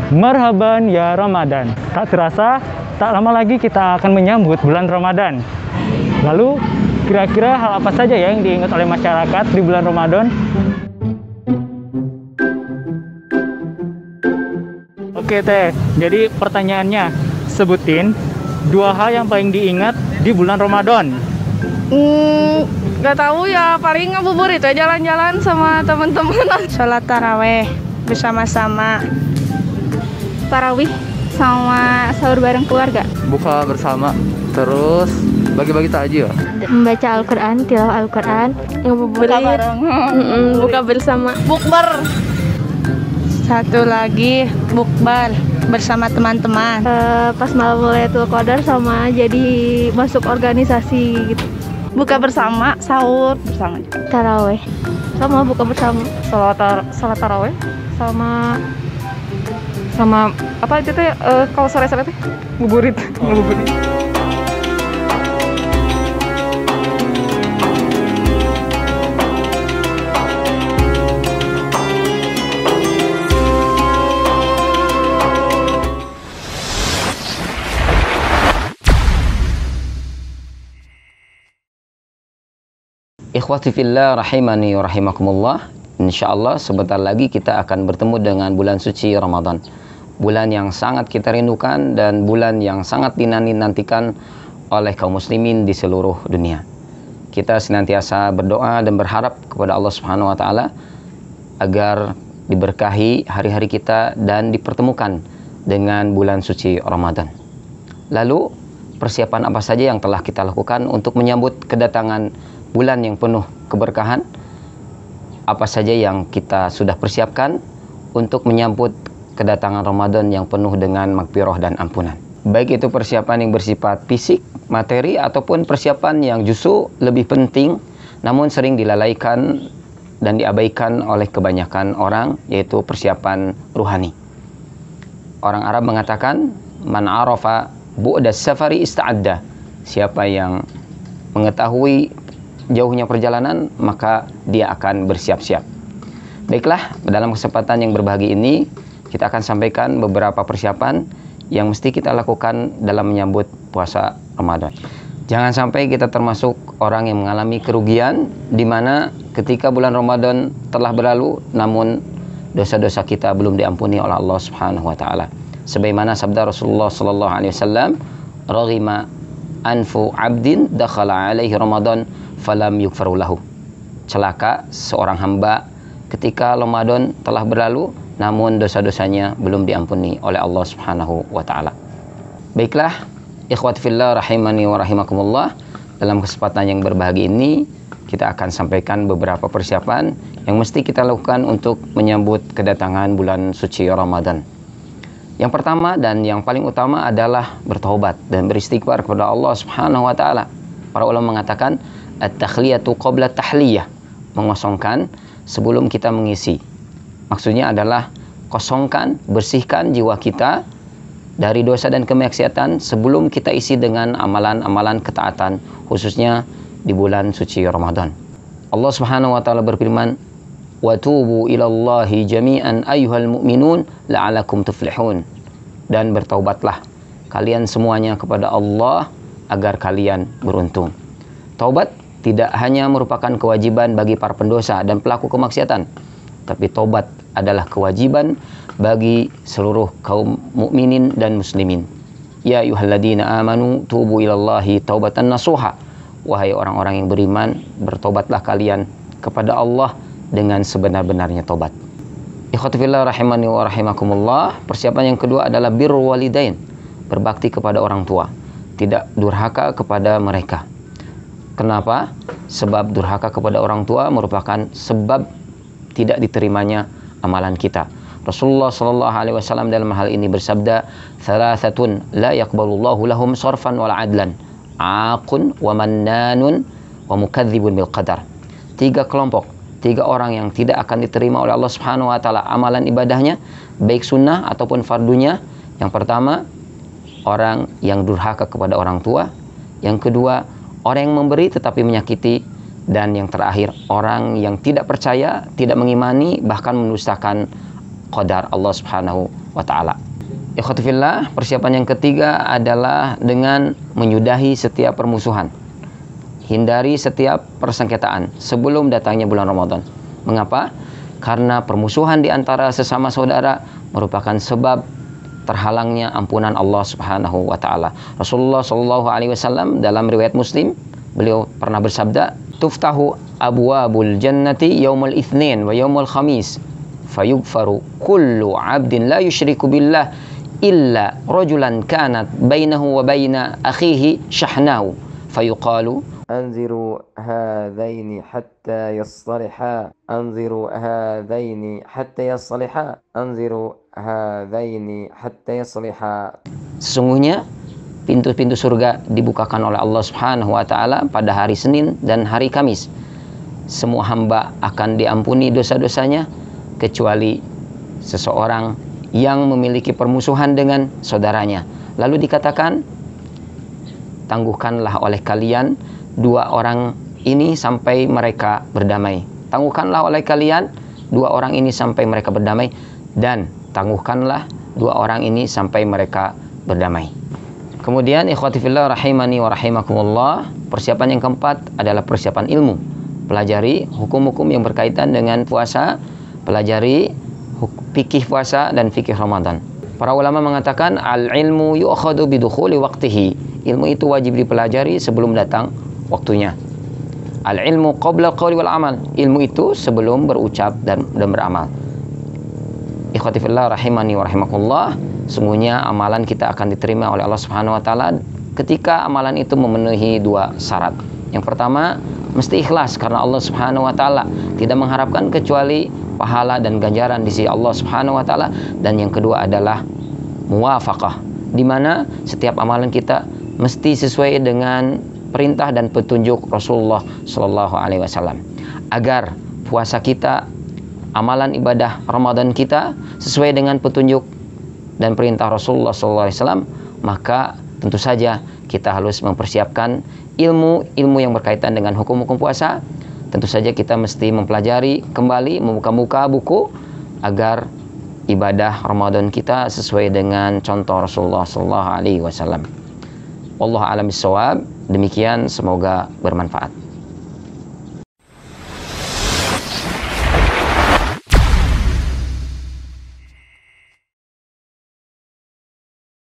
Marhaban ya Ramadan. Tak terasa, tak lama lagi kita akan menyambut bulan Ramadan. Lalu, kira-kira hal apa saja ya yang diingat oleh masyarakat di bulan Ramadan? Oke Teh, jadi pertanyaannya, sebutin 2 hal yang paling diingat di bulan Ramadan. Gak tahu ya, paling ngabuburit ya, jalan-jalan sama teman-teman. Sholat taraweh bersama-sama. Tarawih sama sahur bareng keluarga. Buka bersama, terus bagi-bagi takjil. Membaca Al-Quran, tilawah Al-Quran, ngabuburit, buka bersama, Bukber. Satu lagi bukber bersama teman-teman. Pas malam Lailatul Qadar sama jadi masuk organisasi gitu. Buka bersama, sahur bersama. Taraweh sama buka bersama. Salat taraweh sama apa itu teh kalau sore-sore teh ngabuburit. Ikhwati fillah rahimani wa rahimakumullah. Insyaallah sebentar lagi kita akan bertemu dengan bulan suci Ramadan. Bulan yang sangat kita rindukan dan bulan yang sangat dinanti-nantikan oleh kaum muslimin di seluruh dunia. Kita senantiasa berdoa dan berharap kepada Allah Subhanahu wa taala agar diberkahi hari-hari kita dan dipertemukan dengan bulan suci Ramadan. Lalu, persiapan apa saja yang telah kita lakukan untuk menyambut kedatangan bulan yang penuh keberkahan? Apa saja yang kita sudah persiapkan untuk menyambut kedatangan Ramadan yang penuh dengan magfirah dan ampunan? Baik itu persiapan yang bersifat fisik, materi, ataupun persiapan yang justru lebih penting namun sering dilalaikan dan diabaikan oleh kebanyakan orang, yaitu persiapan ruhani. Orang Arab mengatakan, man arafa bu'das safari ista'adda. Siapa yang mengetahui jauhnya perjalanan, maka dia akan bersiap-siap. Baiklah, dalam kesempatan yang berbahagia ini, kita akan sampaikan beberapa persiapan yang mesti kita lakukan dalam menyambut puasa Ramadan. Jangan sampai kita termasuk orang yang mengalami kerugian, di mana ketika bulan Ramadan telah berlalu, namun dosa-dosa kita belum diampuni oleh Allah Subhanahu wa taala. Sebagaimana sabda Rasulullah sallallahu alaihi wasallam, "Raghima anfu 'abdin dakhala 'alaihi Ramadan falam yughfaru lahu." Celaka seorang hamba ketika Ramadan telah berlalu namun dosa-dosanya belum diampuni oleh Allah Subhanahu wa taala. Baiklah, ikhwati fillah rahimani wa rahimakumullah, dalam kesempatan yang berbahagia ini kita akan sampaikan beberapa persiapan yang mesti kita lakukan untuk menyambut kedatangan bulan suci Ramadan. Yang pertama dan yang paling utama adalah bertaubat dan beristighfar kepada Allah Subhanahu wa taala. Para ulama mengatakan at-takhliyatu qabla tahliyah, mengosongkan sebelum kita mengisi. Maksudnya adalah kosongkan, bersihkan jiwa kita dari dosa dan kemaksiatan sebelum kita isi dengan amalan-amalan ketaatan, khususnya di bulan suci Ramadan. Allah Subhanahu wa taala berfirman, "Wa tubu ilallahi jami'an ayyuhal mu'minun la'alakum tuflihun." Dan bertaubatlah kalian semuanya kepada Allah agar kalian beruntung. Taubat tidak hanya merupakan kewajiban bagi para pendosa dan pelaku kemaksiatan, tapi taubat adalah kewajiban bagi seluruh kaum mukminin dan muslimin. Ya ayyuhalladzina amanu tubu ilallahi taubatan nasuha. Wahai orang-orang yang beriman, bertobatlah kalian kepada Allah dengan sebenar-benarnya tobat. Ikhwati fillah rahimani wa rahimakumullah. Persiapan yang kedua adalah birrul walidain, berbakti kepada orang tua, tidak durhaka kepada mereka. Kenapa? Sebab durhaka kepada orang tua merupakan sebab tidak diterimanya amalan kita. Rasulullah sallallahu alaihi wasallam dalam hal ini bersabda, "Thalathatun la yaqbalullahu lahum sarfan wala adlan, aqun wa mannanun wa mukadzibun bil qadar." 3 kelompok, 3 orang yang tidak akan diterima oleh Allah Subhanahu wa taala amalan ibadahnya, baik sunnah ataupun fardunya. Yang pertama, orang yang durhaka kepada orang tua. Yang kedua, orang yang memberi tetapi menyakiti. Dan yang terakhir, orang yang tidak percaya, tidak mengimani, bahkan mendustakan qadar Allah Subhanahu wa ta'ala. Ikhwati fillah, persiapan yang ketiga adalah dengan menyudahi setiap permusuhan. Hindari setiap persengketaan sebelum datangnya bulan Ramadan. Mengapa? Karena permusuhan di antara sesama saudara merupakan sebab terhalangnya ampunan Allah Subhanahu wa taala. Rasulullah Shallallahu alaihi wasallam dalam riwayat Muslim, beliau pernah bersabda, "Tuftahu abwabul jannati yaumul itsnin wa yaumul khamis, fayughfaru kullu 'abdin la yusyriku billah illa rajulan kanat bainahu wa baina akhihi syahnahu, fayuqalu أنذروا هذين حتى يصطلحا أنذروا هذين حتى يصطلحا أنذروا هذين حتى يصطلحا." Sesungguhnya pintu-pintu surga dibukakan oleh Allah Subhanahu wa taala pada hari Senin dan hari Kamis. Semua hamba akan diampuni dosa-dosanya kecuali seseorang yang memiliki permusuhan dengan saudaranya. Lalu dikatakan, tangguhkanlah oleh kalian dua orang ini sampai mereka berdamai. Tangguhkanlah oleh kalian dua orang ini sampai mereka berdamai, dan tangguhkanlah dua orang ini sampai mereka berdamai. Kemudian ikhwati fillah rahimani wa rahimakumullah, persiapan yang keempat adalah persiapan ilmu. Pelajari hukum-hukum yang berkaitan dengan puasa, pelajari fikih puasa dan fikih Ramadan. Para ulama mengatakan al-ilmu yu'khadhu bidukhuli waqtihi. Ilmu itu wajib dipelajari sebelum datang waktunya. Al-ilmu qabla al-qawli wal amal. Ilmu itu sebelum berucap dan beramal. Ikhwati fillah rahimani wa rahimakumullah, sungguhnya amalan kita akan diterima oleh Allah Subhanahu wa taala ketika amalan itu memenuhi dua syarat. Yang pertama, mesti ikhlas karena Allah Subhanahu wa taala, tidak mengharapkan kecuali pahala dan ganjaran di sisi Allah Subhanahu wa taala. Dan yang kedua adalah muwafaqah, di mana setiap amalan kita mesti sesuai dengan perintah dan petunjuk Rasulullah Shallallahu alaihi wasallam. Agar puasa kita, amalan ibadah Ramadan kita sesuai dengan petunjuk dan perintah Rasulullah Shallallahu alaihi wasallam, maka tentu saja kita harus mempersiapkan ilmu yang berkaitan dengan hukum-hukum puasa. Tentu saja kita mesti mempelajari kembali, membuka buku agar ibadah Ramadan kita sesuai dengan contoh Rasulullah Shallallahu alaihi wasallam. Wallahu a'lam bishawab. Demikian, semoga bermanfaat.